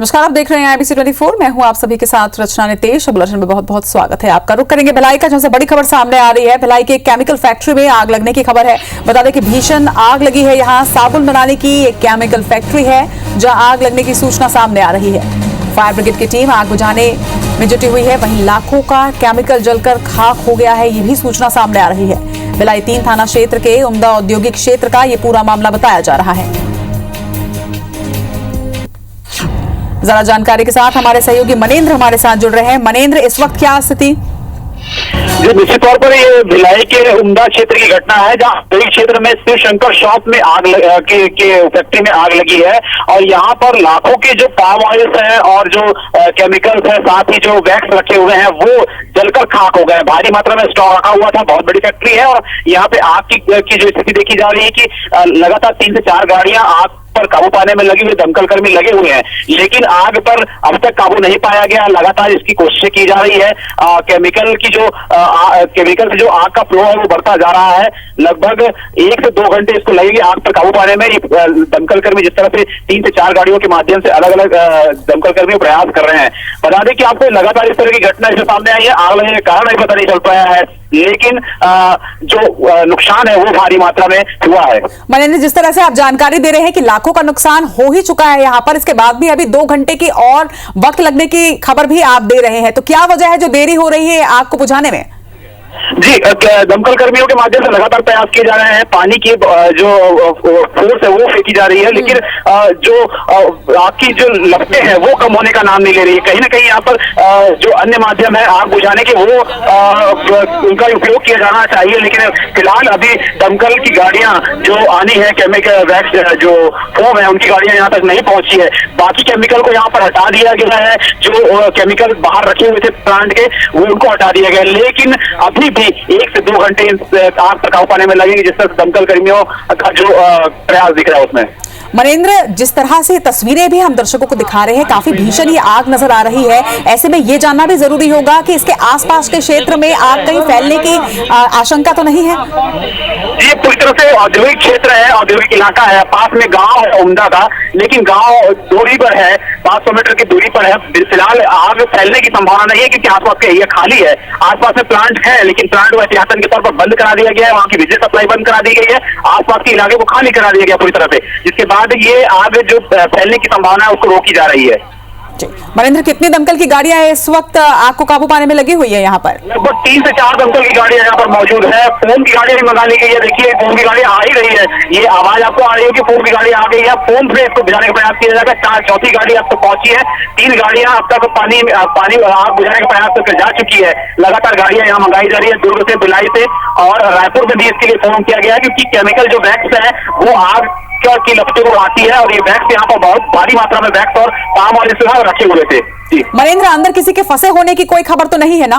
नमस्कार, आप देख रहे हैं IBC 24। मैं हूं आप सभी के साथ रचना नितेश। बुलेटिन में बहुत बहुत स्वागत है आपका। रुक करेंगे भिलाई का, जहां से बड़ी खबर सामने आ रही है। भिलाई के एक केमिकल फैक्ट्री में आग लगने की खबर है। बता दें कि भीषण आग लगी है। यहां साबुन बनाने की एक केमिकल फैक्ट्री है, जहां आग लगने की सूचना सामने आ रही है। फायर ब्रिगेड की टीम आग बुझाने में जुटी हुई है। वहीं लाखों का केमिकल जलकर खाक हो गया है, ये भी सूचना सामने आ रही है। भिलाई 3 थाना क्षेत्र के उम्दा औद्योगिक क्षेत्र का ये पूरा मामला बताया जा रहा है। जरा जानकारी के साथ हमारे सहयोगी मनेंद्र हमारे साथ जुड़ रहे हैं। मनेंद्र, इस वक्त क्या स्थिति? जी, निश्चित तौर पर ये भिलाई के उम्दा क्षेत्र की घटना है, जहाँ भिलाई क्षेत्र में शिव शंकर शॉप में आग के फैक्ट्री में आग लगी है। और यहाँ पर लाखों के जो पाम ऑयल्स हैं और जो केमिकल्स हैं, साथ ही जो वैक्स रखे हुए हैं, वो जलकर खाक हो गए। भारी मात्रा में स्टॉक रखा हुआ था। बहुत बड़ी फैक्ट्री है और यहाँ पे आग की जो स्थिति देखी जा रही है कि लगातार 3 से 4 गाड़ियां आग पर काबू पाने में लगी हुई, दमकल कर्मी लगे हुए हैं, लेकिन आग पर अब तक काबू नहीं पाया गया। लगातार इसकी कोशिशें की जा रही है। केमिकल से जो आग का फ्लो है वो बढ़ता जा रहा है। लगभग 1 से 2 घंटे इसको लगेगी आग पर काबू पाने में। दमकल कर्मी जिस तरह से 3 से 4 गाड़ियों के माध्यम से अलग अलग दमकल कर्मी प्रयास कर रहे हैं। बता दें कि आपको लगातार इस तरह की घटना इसमें सामने आई है। आग लगने का कारण अभी पता नहीं चल पाया है, लेकिन जो नुकसान है वो भारी मात्रा में हुआ है। मनेंद्र, जिस तरह से आप जानकारी दे रहे हैं कि लाखों का नुकसान हो ही चुका है यहाँ पर, इसके बाद भी अभी 2 घंटे की और वक्त लगने की खबर भी आप दे रहे हैं, तो क्या वजह है जो देरी हो रही है आग को बुझाने में? जी, दमकल कर्मियों के माध्यम से लगातार प्रयास किए जा रहे हैं। पानी की जो फोर्स है वो फेंकी जा रही है, लेकिन जो आग की जो लपटें हैं वो कम होने का नाम नहीं ले रही है। कहीं ना कहीं यहाँ पर जो अन्य माध्यम है आग बुझाने के, वो उनका उपयोग किया जाना चाहिए। लेकिन फिलहाल अभी दमकल की गाड़ियां जो आनी है, केमिकल वैक्स जो फोम है, उनकी गाड़ियां यहाँ तक नहीं पहुंची है। बाकी केमिकल को यहाँ पर हटा दिया गया है। जो केमिकल बाहर रखे हुए थे प्लांट के, वो उनको हटा दिया गया, लेकिन अभी भी 1 से 2 घंटे आग पर काबू पाने में लगेंगे, जिस तरह दमकल कर्मियों का जो प्रयास दिख रहा है उसमें। मनेंद्र, जिस तरह से तस्वीरें भी हम दर्शकों को दिखा रहे हैं, काफी भीषण ये आग नजर आ रही है। ऐसे में ये जानना भी जरूरी होगा कि इसके आसपास के क्षेत्र में आग कहीं फैलने की आशंका तो नहीं है? ये पूरी तरह से औद्योगिक क्षेत्र है, औद्योगिक इलाका है। पास में गांव है उम्दा का, लेकिन गांव दूरी पर है, 500 मीटर की दूरी पर है। फिलहाल आग फैलने की संभावना नहीं है, क्योंकि आसपास का एरिया खाली है। आसपास में प्लांट है, लेकिन प्लांट को एहतियातन के तौर पर बंद करा दिया गया है। वहां की बिजली सप्लाई बंद करा दी गई है। आसपास के इलाके को खाली करा दिया गया पूरी तरह से, जिसके बाद ये आग जो फैलने की संभावना है उसको रोकी जा रही है। मनेंद्र, कितनी दमकल की गाड़ियां इस वक्त आग को काबू पाने में लगी हुई है यहाँ पर? लगभग 3 से 4 दमकल की गाड़ियां यहाँ पर मौजूद है। फोम की गाड़ियां भी मंगा ली गई है। देखिए, फोम की गाड़ी आ ही रही है। ये आवाज आपको आ रही है कि फोम की गाड़ी आ गई है। फोम से इसको बुझाने का प्रयास किया जाएगा। चौथी गाड़ी अब तक पहुंची है। 3 गाड़ियां अब तक पानी आग बुझाने का प्रयास करके जा चुकी है। लगातार गाड़ियां यहाँ मंगाई जा रही है, दुर्ग से, भिलाई से और रायपुर में भी इसके लिए फोन किया गया है, क्योंकि केमिकल जो वैक्स है वो आग की लपटों को आती है। और ये वैक्स यहाँ पर बहुत भारी मात्रा में वैक्स और पाम ऑयल रखे हुए थे। मनेंद्र, अंदर किसी के फंसे होने की कोई खबर तो नहीं है ना?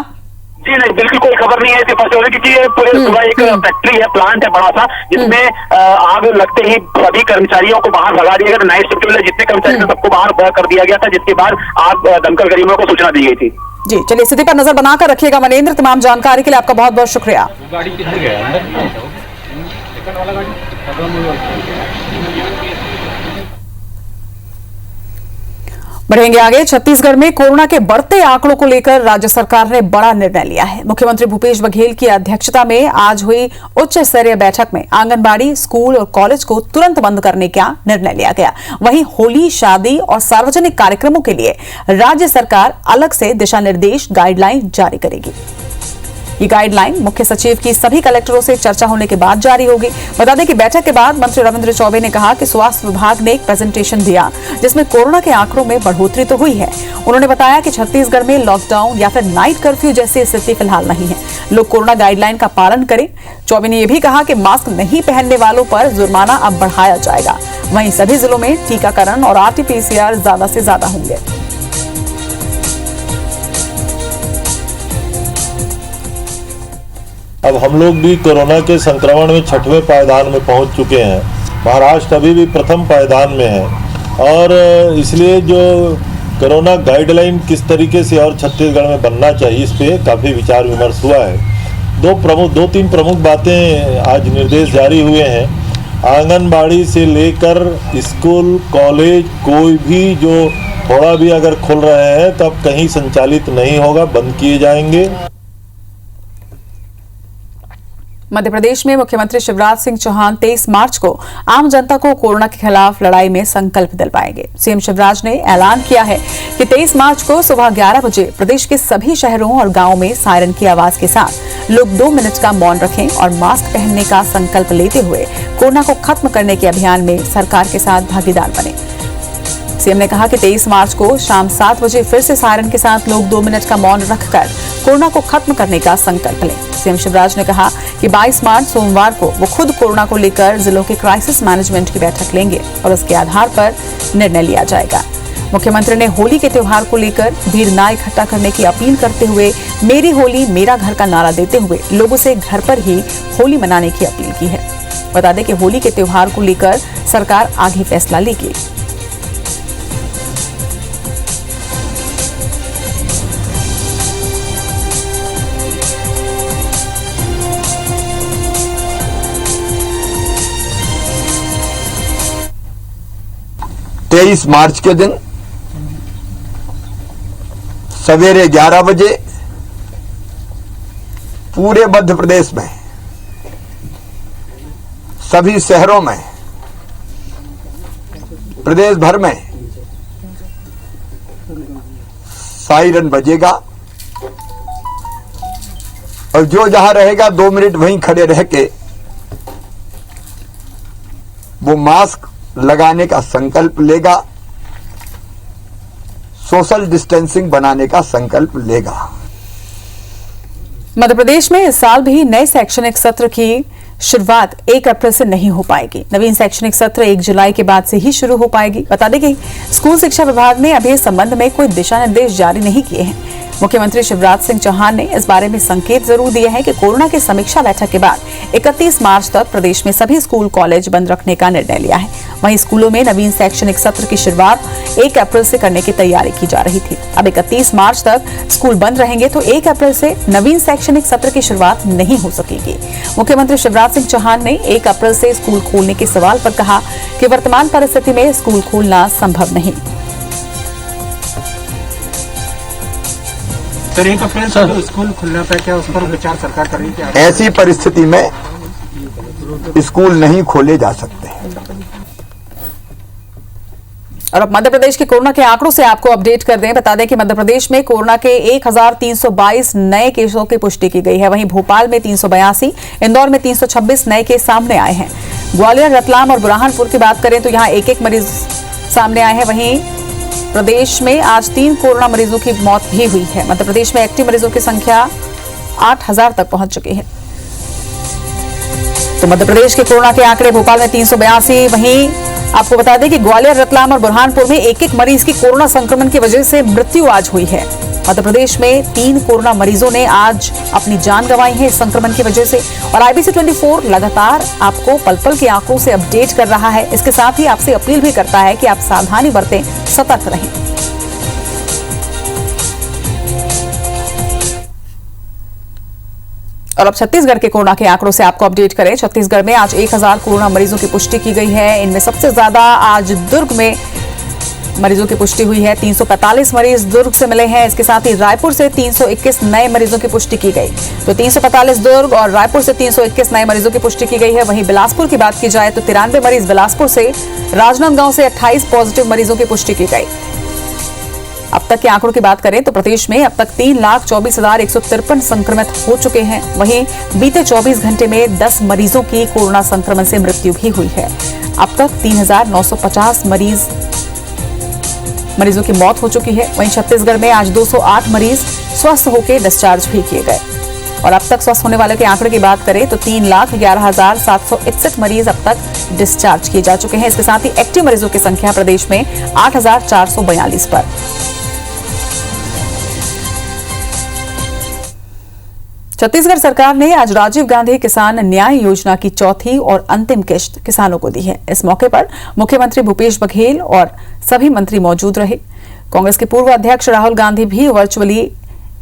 जी नहीं, बिल्कुल कोई खबर नहीं है इसके फंसे होने की, क्योंकि ये पूरा एक फैक्ट्री है, प्लांट है बड़ा सा, जिसमें आग लगते ही सभी कर्मचारियों को बाहर भगा दिया गया। नाइट शिफ्ट में जितने कर्मचारी थे सबको बाहर कर दिया गया था, जिसके बाद आग दमकल कर्मियों को सूचना दी गई थी। जी, चलिए, स्थिति पर नजर बनाकर रखिएगा मनेंद्र। तमाम जानकारी के लिए आपका बहुत बहुत शुक्रिया। बढ़ेंगे आगे। छत्तीसगढ़ में कोरोना के बढ़ते आंकड़ों को लेकर राज्य सरकार ने बड़ा निर्णय लिया है। मुख्यमंत्री भूपेश बघेल की अध्यक्षता में आज हुई उच्च स्तरीय बैठक में आंगनबाड़ी, स्कूल और कॉलेज को तुरंत बंद करने का निर्णय लिया गया। वहीं होली, शादी और सार्वजनिक कार्यक्रमों के लिए राज्य सरकार अलग से दिशा निर्देश, गाइडलाइन जारी करेगी। ये गाइडलाइन मुख्य सचिव की सभी कलेक्टरों से चर्चा होने के बाद जारी होगी। बता दें कि बैठक के बाद मंत्री रविंद्र चौबे ने कहा कि स्वास्थ्य विभाग ने एक प्रेजेंटेशन दिया, जिसमें कोरोना के आंकड़ों में बढ़ोतरी तो हुई है। उन्होंने बताया कि छत्तीसगढ़ में लॉकडाउन या फिर नाइट कर्फ्यू जैसी स्थिति फिलहाल नहीं है। लोग कोरोना गाइडलाइन का पालन करें। चौबे ने यह भी कहा कि मास्क नहीं पहनने वालों पर जुर्माना अब बढ़ाया जाएगा। वहीं सभी जिलों में टीकाकरण और RT-PCR ज्यादा से ज्यादा होंगे। अब हम लोग भी कोरोना के संक्रमण में 6वें पायदान में पहुंच चुके हैं। महाराष्ट्र अभी भी प्रथम पायदान में है और इसलिए जो कोरोना गाइडलाइन किस तरीके से और छत्तीसगढ़ में बनना चाहिए, इस पे काफ़ी विचार विमर्श हुआ है। 2-3 प्रमुख बातें आज निर्देश जारी हुए हैं। आंगनबाड़ी से लेकर स्कूल कॉलेज कोई भी जो थोड़ा भी अगर खुल रहे हैं तो अब कहीं संचालित नहीं होगा, बंद किए जाएंगे। मध्य प्रदेश में मुख्यमंत्री शिवराज सिंह चौहान 23 मार्च को आम जनता को कोरोना के खिलाफ लड़ाई में संकल्प दिलवाएंगे। सीएम शिवराज ने ऐलान किया है कि 23 मार्च को सुबह 11 बजे प्रदेश के सभी शहरों और गांवों में सायरन की आवाज के साथ लोग 2 मिनट का मौन रखें और मास्क पहनने का संकल्प लेते हुए कोरोना को खत्म करने के अभियान में सरकार के साथ भागीदार बने। सीएम ने कहा कि 23 मार्च को शाम 7 बजे फिर से सायरन के साथ लोग 2 मिनट का मौन रखकर कोरोना को खत्म करने का संकल्प लें। सीएम शिवराज ने कहा कि 22 मार्च सोमवार को वो खुद कोरोना को लेकर जिलों के क्राइसिस मैनेजमेंट की बैठक लेंगे और उसके आधार पर निर्णय लिया जाएगा। मुख्यमंत्री ने होली के त्योहार को लेकर भीड़ न इकट्ठा करने की अपील करते हुए मेरी होली मेरा घर का नारा देते हुए लोगों से घर पर ही होली मनाने की अपील की है। बता दें कि होली के त्योहार को लेकर सरकार आगे फैसला लेगी। तेईस मार्च के दिन सवेरे 11 बजे पूरे मध्य प्रदेश में सभी शहरों में प्रदेश भर में सायरन बजेगा और जो जहां रहेगा 2 मिनट वहीं खड़े रह के वो मास्क लगाने का संकल्प लेगा, सोशल डिस्टेंसिंग बनाने का संकल्प लेगा। मध्य प्रदेश में इस साल भी नए शैक्षणिक सत्र की शुरुआत 1 अप्रैल से नहीं हो पाएगी। नवीन शैक्षणिक सत्र 1 जुलाई के बाद से ही शुरू हो पाएगी। बता दें कि स्कूल शिक्षा विभाग ने अभी इस संबंध में कोई दिशा निर्देश जारी नहीं किए हैं। मुख्यमंत्री शिवराज सिंह चौहान ने इस बारे में संकेत जरूर दिए हैं कि कोरोना की समीक्षा बैठक के बाद 31 मार्च तक प्रदेश में सभी स्कूल कॉलेज बंद रखने का निर्णय लिया है। वहीं स्कूलों में नवीन शैक्षणिक सत्र की शुरुआत 1 अप्रैल से करने की तैयारी की जा रही थी। अब 31 मार्च तक स्कूल बंद रहेंगे तो 1 अप्रैल से नवीन शैक्षणिक सत्र की शुरुआत नहीं हो सकेगी। मुख्यमंत्री शिवराज सिंह चौहान ने 1 अप्रैल से स्कूल खोलने के सवाल पर कहा कि वर्तमान परिस्थिति में स्कूल खोलना संभव नहीं। सर 1 अप्रैल से स्कूल खुलना था, क्या उस पर विचार सरकार कर रही है? ऐसी परिस्थिति में स्कूल नहीं खोले जा सकते। और अब मध्य प्रदेश के कोरोना के आंकड़ों से आपको अपडेट कर दें। बता दें कि मध्य प्रदेश में कोरोना के 1322 नए केसों की पुष्टि की गई है। वहीं भोपाल में 382, इंदौर में 326 नए केस सामने आए हैं। ग्वालियर, रतलाम और बुरहानपुर की बात करें तो यहां एक मरीज सामने आए हैं। वहीं प्रदेश में आज 3 कोरोना मरीजों की मौत भी हुई है। मध्य प्रदेश में एक्टिव मरीजों की संख्या 8000 तक पहुंच चुकी है। तो मध्य प्रदेश के कोरोना के आंकड़े भोपाल में 382, वहीं आपको बता दें कि ग्वालियर, रतलाम और बुरहानपुर में एक मरीज की कोरोना संक्रमण की वजह से मृत्यु आज हुई है। मध्य प्रदेश में 3 कोरोना मरीजों ने आज अपनी जान गंवाई है इस संक्रमण की वजह से। और IBC 24 लगातार आपको पल पल के आंकड़ों से अपडेट कर रहा है। इसके साथ ही आपसे अपील भी करता है कि आप सावधानी बरतें, सतर्क रहें। और अब छत्तीसगढ़ के कोरोना के आंकड़ों से आपको अपडेट करें। छत्तीसगढ़ में आज 1000 कोरोना मरीजों की पुष्टि की गई है। इनमें सबसे ज्यादा आज दुर्ग में मरीजों की पुष्टि हुई है। 345 मरीज दुर्ग से मिले हैं। इसके साथ ही रायपुर से 321 नए मरीजों की पुष्टि की गई। तो 345 दुर्ग और रायपुर से 321 नए मरीजों की पुष्टि की गई है। वहीं बिलासपुर की बात की जाए तो 93 मरीज बिलासपुर से, राजनांदगांव से 28 पॉजिटिव मरीजों की पुष्टि की गई। अब तक के आंकड़ों की बात करें तो प्रदेश में अब तक 3,24,153 संक्रमित हो चुके हैं। वहीं बीते 24 घंटे में 10 मरीजों की कोरोना संक्रमण से मृत्यु भी हुई है। अब तक 3,950 मरीजों की मौत हो चुकी है। वहीं छत्तीसगढ़ में आज 208 मरीज स्वस्थ होकर डिस्चार्ज भी किए गए। और अब तक स्वस्थ होने वालों के आंकड़े की बात करें तो 3,11,761 मरीज अब तक डिस्चार्ज किए जा चुके हैं। इसके साथ ही एक्टिव मरीजों की संख्या प्रदेश में 8,442 पर। छत्तीसगढ़ सरकार ने आज राजीव गांधी किसान न्याय योजना की चौथी और अंतिम किश्त किसानों को दी है। इस मौके पर मुख्यमंत्री भूपेश बघेल और सभी मंत्री मौजूद रहे। कांग्रेस के पूर्व अध्यक्ष राहुल गांधी भी वर्चुअली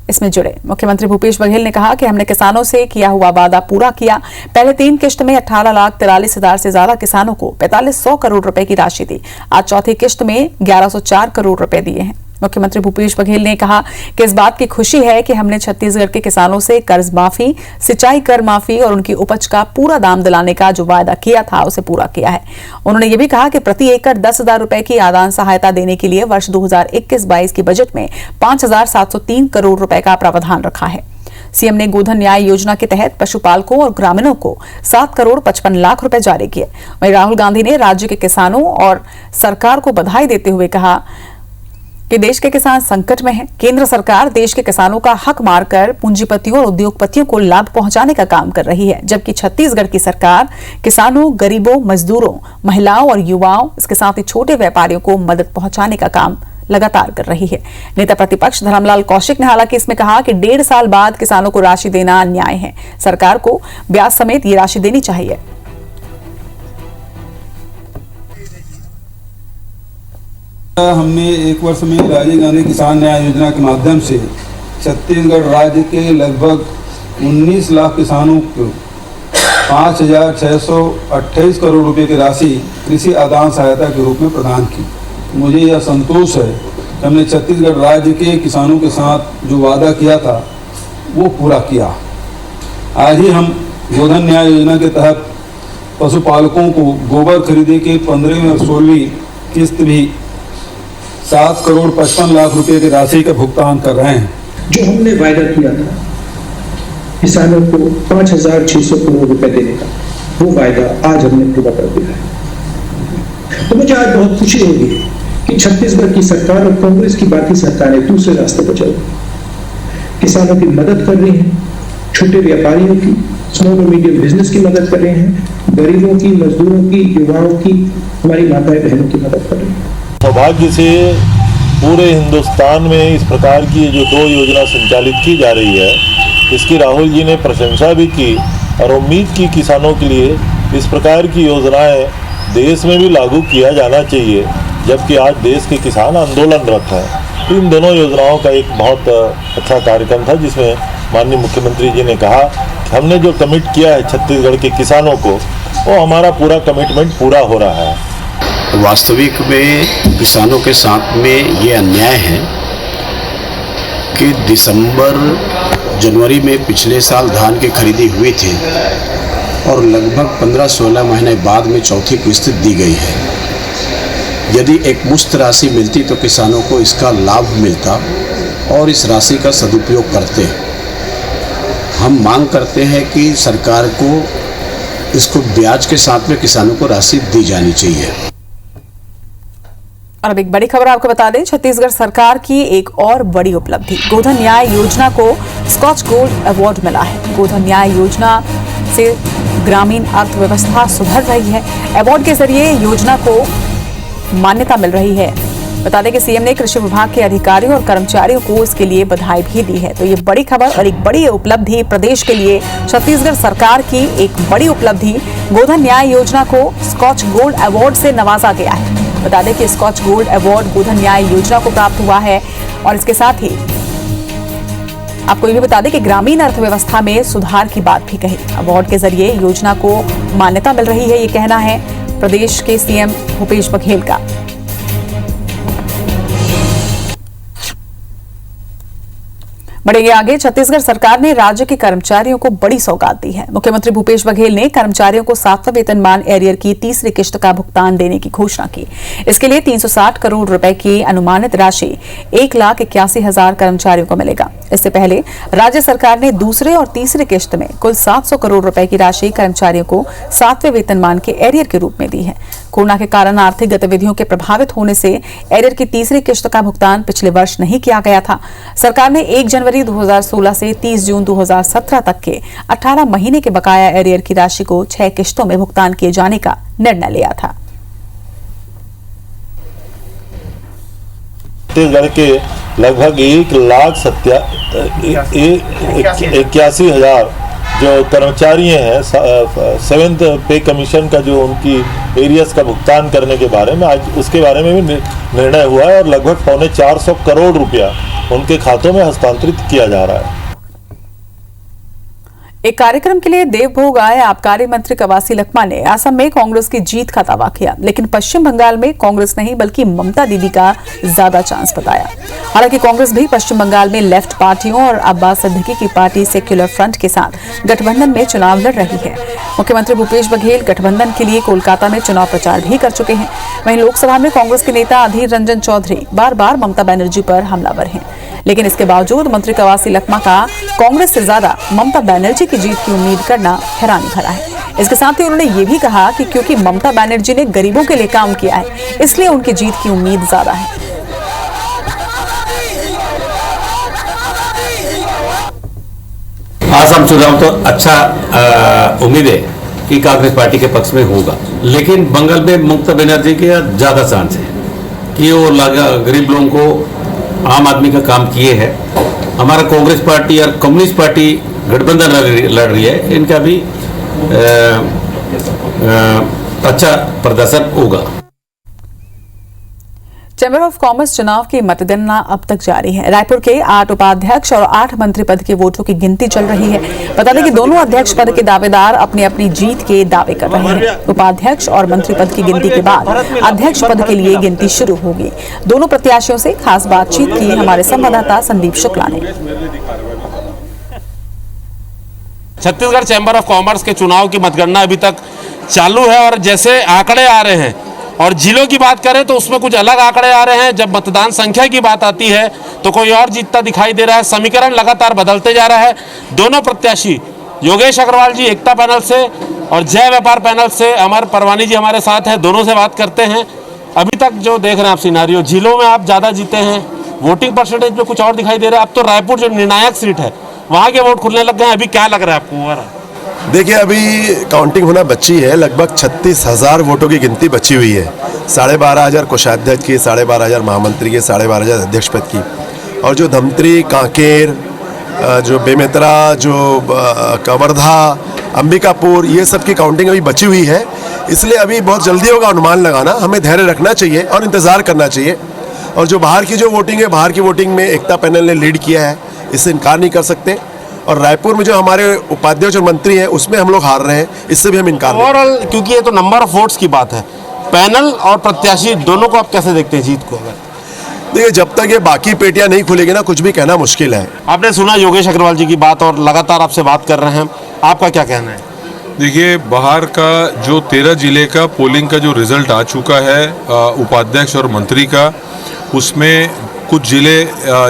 इसमें जुड़े। मुख्यमंत्री भूपेश बघेल ने कहा कि हमने किसानों से किया हुआ वादा पूरा किया। पहले 3 किश्त में 18,43,000 से ज्यादा किसानों को 4500 करोड़ रुपए की राशि दी। आज चौथी किश्त में 1104 करोड़ रुपए दिए हैं। मुख्यमंत्री भूपेश बघेल ने कहा कि इस बात की खुशी है कि हमने छत्तीसगढ़ के किसानों से कर्ज माफी, सिंचाई कर माफी और उनकी उपज का पूरा दाम दिलाने का जो वायदा किया था उसे पूरा किया है। उन्होंने ये भी कहा कि प्रति एकड़ 10,000 रुपए की आदान सहायता देने के लिए वर्ष 2021-22 के बजट में 5,703 करोड़ रुपए का प्रावधान रखा है। सीएम ने गोधन न्याय योजना के तहत पशुपालकों और ग्रामीणों को 7 करोड़ 55 लाख रुपए जारी किए। वहीं राहुल गांधी ने राज्य के किसानों और सरकार को बधाई देते हुए कहा कि देश के किसान संकट में हैं। केंद्र सरकार देश के किसानों का हक मारकर पूंजीपतियों और उद्योगपतियों को लाभ पहुंचाने का काम कर रही है, जबकि छत्तीसगढ़ की सरकार किसानों, गरीबों, मजदूरों, महिलाओं और युवाओं, इसके साथ ही छोटे व्यापारियों को मदद पहुंचाने का काम लगातार कर रही है। नेता प्रतिपक्ष धर्मलाल कौशिक ने हालांकि इसमें कहा कि 1.5 साल बाद किसानों को राशि देना अन्याय है। सरकार को ब्याज समेत ये राशि देनी चाहिए। हमने एक वर्ष में राजीव गांधी किसान न्याय योजना के माध्यम से छत्तीसगढ़ राज्य के लगभग 19 लाख किसानों को 5,628 करोड़ रुपए की राशि कृषि आदान सहायता के रूप में प्रदान की। मुझे यह संतोष है कि हमने छत्तीसगढ़ राज्य के किसानों के साथ जो वादा किया था वो पूरा किया। आज ही हम गोधन न्याय योजना के तहत पशुपालकों को गोबर खरीदे के 15वीं और 16वीं किस्त भी 7 करोड़ 55 लाख रुपए की राशि का भुगतान कर रहे हैं। जो हमने वायदा किया था किसानों को 5,600 करोड़ रुपए देने का, वो वायदा आज हमने पूरा कर दिया है। तो मुझे आज बहुत खुशी होगी कि छत्तीसगढ़ की सरकार और कांग्रेस की बाकी सरकारें दूसरे रास्ते पर चल किसानों की मदद कर रही हैं, छोटे व्यापारियों की, स्मॉल और मीडियम बिजनेस की मदद कर रहे हैं, गरीबों की, मजदूरों की, युवाओं की, हमारी माताएं बहनों की मदद कर रहे हैं। सौभाग्य से पूरे हिंदुस्तान में इस प्रकार की जो 2 योजना संचालित की जा रही है, इसकी राहुल जी ने प्रशंसा भी की और उम्मीद की किसानों के लिए इस प्रकार की योजनाएं देश में भी लागू किया जाना चाहिए, जबकि आज देश के किसान आंदोलनरत हैं। इन दोनों योजनाओं का एक बहुत अच्छा कार्यक्रम था, जिसमें माननीय मुख्यमंत्री जी ने कहा कि हमने जो कमिट किया है छत्तीसगढ़ के किसानों को, वो हमारा पूरा कमिटमेंट पूरा हो रहा है। वास्तविक में किसानों के साथ में ये अन्याय है कि दिसंबर जनवरी में पिछले साल धान की खरीदी हुई थी और लगभग 15-16 महीने बाद में चौथी किस्त दी गई है। यदि एक मुश्त राशि मिलती तो किसानों को इसका लाभ मिलता और इस राशि का सदुपयोग करते। हम मांग करते हैं कि सरकार को इसको ब्याज के साथ में किसानों को राशि दी जानी चाहिए। और अब एक बड़ी खबर आपको बता दें, छत्तीसगढ़ सरकार की एक और बड़ी उपलब्धि, गोधन न्याय योजना को स्कॉच गोल्ड अवार्ड मिला है। गोधन न्याय योजना से ग्रामीण अर्थव्यवस्था सुधर रही है। अवार्ड के जरिए योजना को मान्यता मिल रही है। बता दें कि सीएम ने कृषि विभाग के अधिकारियों और कर्मचारियों को इसके लिए बधाई भी दी है। तो ये बड़ी खबर और एक बड़ी उपलब्धि प्रदेश के लिए, छत्तीसगढ़ सरकार की एक बड़ी उपलब्धि, गोधन न्याय योजना को स्कॉच गोल्ड अवार्ड से नवाजा गया है। बता दें कि स्कॉच गोल्ड अवार्ड गोधन न्याय योजना को प्राप्त हुआ है और इसके साथ ही आपको ये भी बता दें कि ग्रामीण अर्थव्यवस्था में सुधार की बात भी कही। अवार्ड के जरिए योजना को मान्यता मिल रही है, ये कहना है प्रदेश के सीएम भूपेश बघेल का। बढ़ेंगे आगे, छत्तीसगढ़ सरकार ने राज्य के कर्मचारियों को बड़ी सौगात दी है। मुख्यमंत्री भूपेश बघेल ने कर्मचारियों को 7वां वेतनमान एरियर की तीसरी किश्त का भुगतान देने की घोषणा की। इसके लिए 360 करोड़ रुपए की अनुमानित राशि 1,81,000 कर्मचारियों को मिलेगा। इससे पहले राज्य सरकार ने दूसरे और तीसरी किश्त में कुल 700 करोड़ रुपए की राशि कर्मचारियों को 7वें वेतनमान के एरियर के रूप में दी है। कोरोना के कारण आर्थिक गतिविधियों के प्रभावित होने से एरियर की तीसरी किश्त का भुगतान पिछले वर्ष नहीं किया गया था। सरकार ने 1 जनवरी 2016 से 30 जून 2017 तक के 18 महीने के बकाया एरियर की राशि को 6 किश्तों में भुगतान किए जाने का निर्णय लिया था। छत्तीसगढ़ के लगभग 1,81,000 जो कर्मचारी हैं, 7th पे कमीशन का जो उनकी एरियर्स का भुगतान करने के बारे में आज उसके बारे में भी निर्णय हुआ है और लगभग 425 करोड़ रुपया उनके खातों में हस्तांतरित किया जा रहा है। एक कार्यक्रम के लिए देवभोग आए आबकारी मंत्री कवासी लखमा ने असम में कांग्रेस की जीत का दावा किया, लेकिन पश्चिम बंगाल में कांग्रेस नहीं बल्कि ममता दीदी का ज्यादा चांस बताया। हालांकि कांग्रेस भी पश्चिम बंगाल में लेफ्ट पार्टियों और अब्बास सिद्दीकी की पार्टी सेक्युलर फ्रंट के साथ गठबंधन में चुनाव लड़ रही है। मुख्यमंत्री भूपेश बघेल गठबंधन के लिए कोलकाता में चुनाव प्रचार भी कर चुके हैं। वहीं लोकसभा में कांग्रेस के नेता अधीर रंजन चौधरी बार बार ममता बनर्जी पर हमलावर हैं, लेकिन इसके बावजूद मंत्री कवासी लखमा का कांग्रेस से ज्यादा ममता बनर्जी की जीत की उम्मीद करना हैरानी भरा है। इसके साथ ही उन्होंने ये भी कहा कि क्योंकि ममता बनर्जी ने गरीबों के लिए काम किया है, इसलिए उनकी जीत की उम्मीद ज्यादा है। आसाम चुनाव तो अच्छा उम्मीद है कि कांग्रेस पार्टी के पक्ष में होगा, लेकिन बंगाल में ममता बनर्जी के ज्यादा चांस है कि वो गरीब लोगों को आम आदमी का काम किए हैं। हमारा कांग्रेस पार्टी और कम्युनिस्ट पार्टी गठबंधन लड़ रही है, इनका भी अच्छा प्रदर्शन होगा। चैम्बर ऑफ कॉमर्स चुनाव की मतगणना अब तक जारी है। रायपुर के 8 उपाध्यक्ष और 8 मंत्री पद के वोटों की गिनती चल रही है। बता दें कि दोनों अध्यक्ष पद के दावेदार अपनी अपनी जीत के दावे कर रहे हैं। उपाध्यक्ष और मंत्री पद की गिनती के बाद अध्यक्ष पद के लिए गिनती शुरू होगी। दोनों प्रत्याशियों से खास बातचीत की हमारे संवाददाता संदीप शुक्ला ने। छत्तीसगढ़ चैम्बर ऑफ कॉमर्स के चुनाव की मतगणना अभी तक चालू है और जैसे आंकड़े आ रहे हैं और जिलों की बात करें तो उसमें कुछ अलग आंकड़े आ रहे हैं। जब मतदान संख्या की बात आती है तो कोई और जीतता दिखाई दे रहा है। समीकरण लगातार बदलते जा रहा है। दोनों प्रत्याशी योगेश अग्रवाल जी एकता पैनल से और जय व्यापार पैनल से अमर परवानी जी हमारे साथ हैं। दोनों से बात करते हैं। अभी तक जो देख रहे हैं आप सिनारियो, जिलों में आप ज़्यादा जीते हैं, वोटिंग परसेंटेज में कुछ और दिखाई दे रहा है। अब तो रायपुर जो निर्णायक सीट है वहाँ के वोट खुलने लग गए हैं। अभी क्या लग रहा है आपको? देखिए, अभी काउंटिंग होना बची है। लगभग 36,000 वोटों की गिनती बची हुई है। 12,500 कोषाध्यक्ष की, 12,500 महामंत्री के, 12,500 अध्यक्ष पद की। और जो धमतरी, कांकेर, जो बेमेतरा, जो कवर्धा, अंबिकापुर, ये सब की काउंटिंग अभी बची हुई है। इसलिए अभी बहुत जल्दी होगा अनुमान लगाना। हमें धैर्य रखना चाहिए और इंतज़ार करना चाहिए। और जो बाहर की जो वोटिंग है, बाहर की वोटिंग में एकता पैनल ने लीड किया है, इससे इनकार नहीं कर सकते। और रायपुर में जो हमारे उपाध्यक्ष और मंत्री हैं उसमें हम लोग हार रहे हैं, इससे भी हम इनकार नहीं। ओवरऑल क्योंकि ये तो नंबर ऑफ वोट्स की बात है, पैनल और प्रत्याशी दोनों को आप कैसे देखते हैं जीत को? देखिए, जब तक ये बाकी पेटियां नहीं खुलेगी ना, कुछ भी कहना मुश्किल है। आपने सुना योगेश अग्रवाल जी की बात और लगातार आपसे बात कर रहे हैं, आपका क्या कहना है? देखिए, बाहर का जो 13 जिले का पोलिंग का जो रिजल्ट आ चुका है उपाध्यक्ष और मंत्री का, उसमें कुछ जिले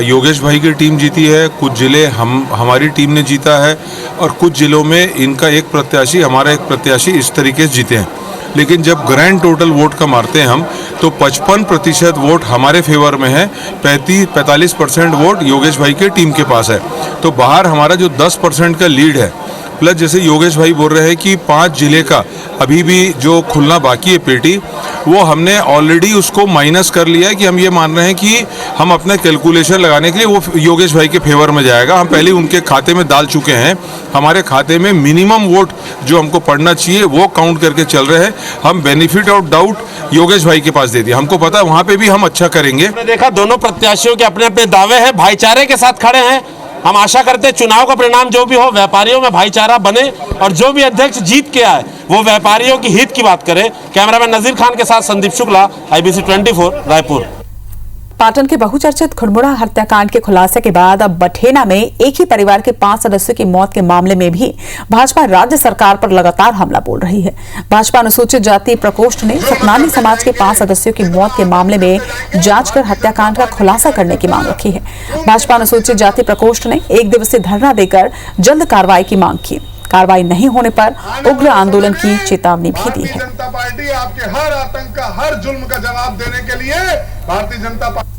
योगेश भाई की टीम जीती है, कुछ जिले हमारी टीम ने जीता है और कुछ जिलों में इनका एक प्रत्याशी, हमारा एक प्रत्याशी इस तरीके से जीते हैं। लेकिन जब ग्रैंड टोटल वोट का मारते हैं हम, तो 55% वोट हमारे फेवर में है, 45% वोट योगेश भाई के टीम के पास है। तो बाहर हमारा जो 10% का लीड है, प्लस जैसे योगेश भाई बोल रहे हैं कि 5 जिले का अभी भी जो खुलना बाकी है पेटी, वो हमने ऑलरेडी उसको माइनस कर लिया है कि हम ये मान रहे हैं कि हम अपना कैलकुलेशन लगाने के लिए वो योगेश भाई के फेवर में जाएगा। हम पहले उनके खाते में डाल चुके हैं। हमारे खाते में मिनिमम वोट जो हमको पड़ना चाहिए वो काउंट करके चल रहे हैं। हम बेनिफिट ऑफ डाउट योगेश भाई के पास दे दिया। हमको पता है वहाँ पे भी हम अच्छा करेंगे। देखा, दोनों प्रत्याशियों के अपने अपने दावे हैं, भाईचारे के साथ खड़े हैं। हम आशा करते हैं चुनाव का परिणाम जो भी हो, व्यापारियों में भाईचारा बने और जो भी अध्यक्ष जीत के आए वो व्यापारियों की हित की बात करे। कैमरामैन नजीर खान के साथ संदीप शुक्ला, IBC 24 रायपुर। पाटन के बहुचर्चित खुड़मुड़ा हत्याकांड के खुलासे के बाद अब बठेना में एक ही परिवार के 5 सदस्यों की मौत के मामले में भी भाजपा राज्य सरकार पर लगातार हमला बोल रही है। भाजपा अनुसूचित जाति प्रकोष्ठ ने सतनामी समाज के 5 सदस्यों की मौत के मामले में जांच कर हत्याकांड का खुलासा करने की मांग रखी है। भाजपा अनुसूचित जाति प्रकोष्ठ ने 1 दिवसीय धरना देकर जल्द कार्रवाई की मांग की। कार्रवाई नहीं होने पर उग्र आंदोलन की चेतावनी भी दी है। जनता पार्टी आपके हर आतंक का, हर जुल्म का जवाब देने के लिए Bharatiya Janata party.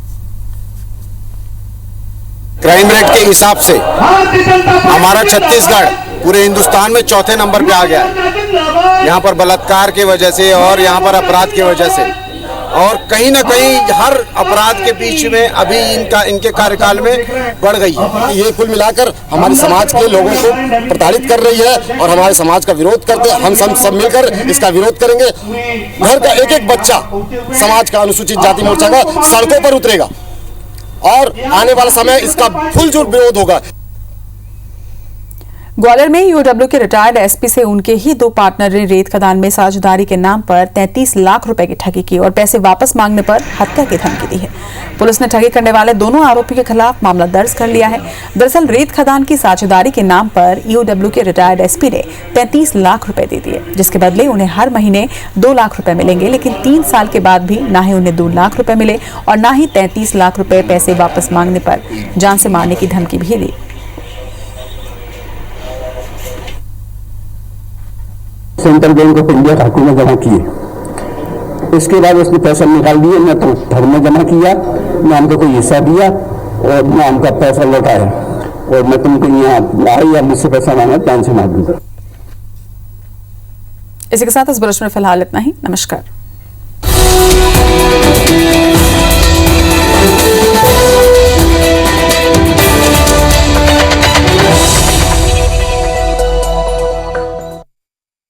Crime rate के हिसाब से हमारा छत्तीसगढ़ पूरे हिंदुस्तान में 4थे नंबर पे आ गया है। यहाँ पर बलात्कार की वजह से और यहाँ पर अपराध की वजह से, और कहीं ना कहीं हर अपराध के बीच में अभी इनके कार्यकाल में बढ़ गई है। ये कुल मिलाकर हमारे समाज के लोगों को प्रताड़ित कर रही है और हमारे समाज का विरोध करते हैं। हम सब मिलकर इसका विरोध करेंगे। घर का एक एक बच्चा समाज का, अनुसूचित जाति मोर्चा का सड़कों पर उतरेगा और आने वाला समय इसका फुलजोर विरोध होगा। ग्वालियर में ईओडब्ल्यू के रिटायर्ड एसपी से उनके ही 2 पार्टनर ने रेत खदान में साझेदारी के नाम पर 33 लाख रुपए की ठगी की और पैसे वापस मांगने पर हत्या की धमकी दी है। पुलिस ने ठगी करने वाले दोनों आरोपी के खिलाफ मामला दर्ज कर लिया है। दरअसल रेत खदान की साझेदारी के नाम पर ईओडब्ल्यू के रिटायर्ड एसपी ने 33 लाख रुपए दे दिए, जिसके बदले उन्हें हर महीने 2 लाख रुपए मिलेंगे। लेकिन 3 साल के बाद भी न ही उन्हें 2 लाख रुपए मिले और न ही 33 लाख रुपए पैसे वापस मांगने पर जान से मारने की धमकी भी दी। सेंट्रल बैंक ऑफ इंडिया खाते में जमा किए। इसके बाद उसने पैसा निकाल दिए, न तो घर में जमा किया, न हमको कोई हिस्सा दिया और न हमका पैसा लौटाया। और मैं तुमको यहाँ लाया या मुझसे पैसा मांगा, जान से मार दूंगा। इसी के साथ इस बुलेटिन में फिलहाल इतना ही। नमस्कार।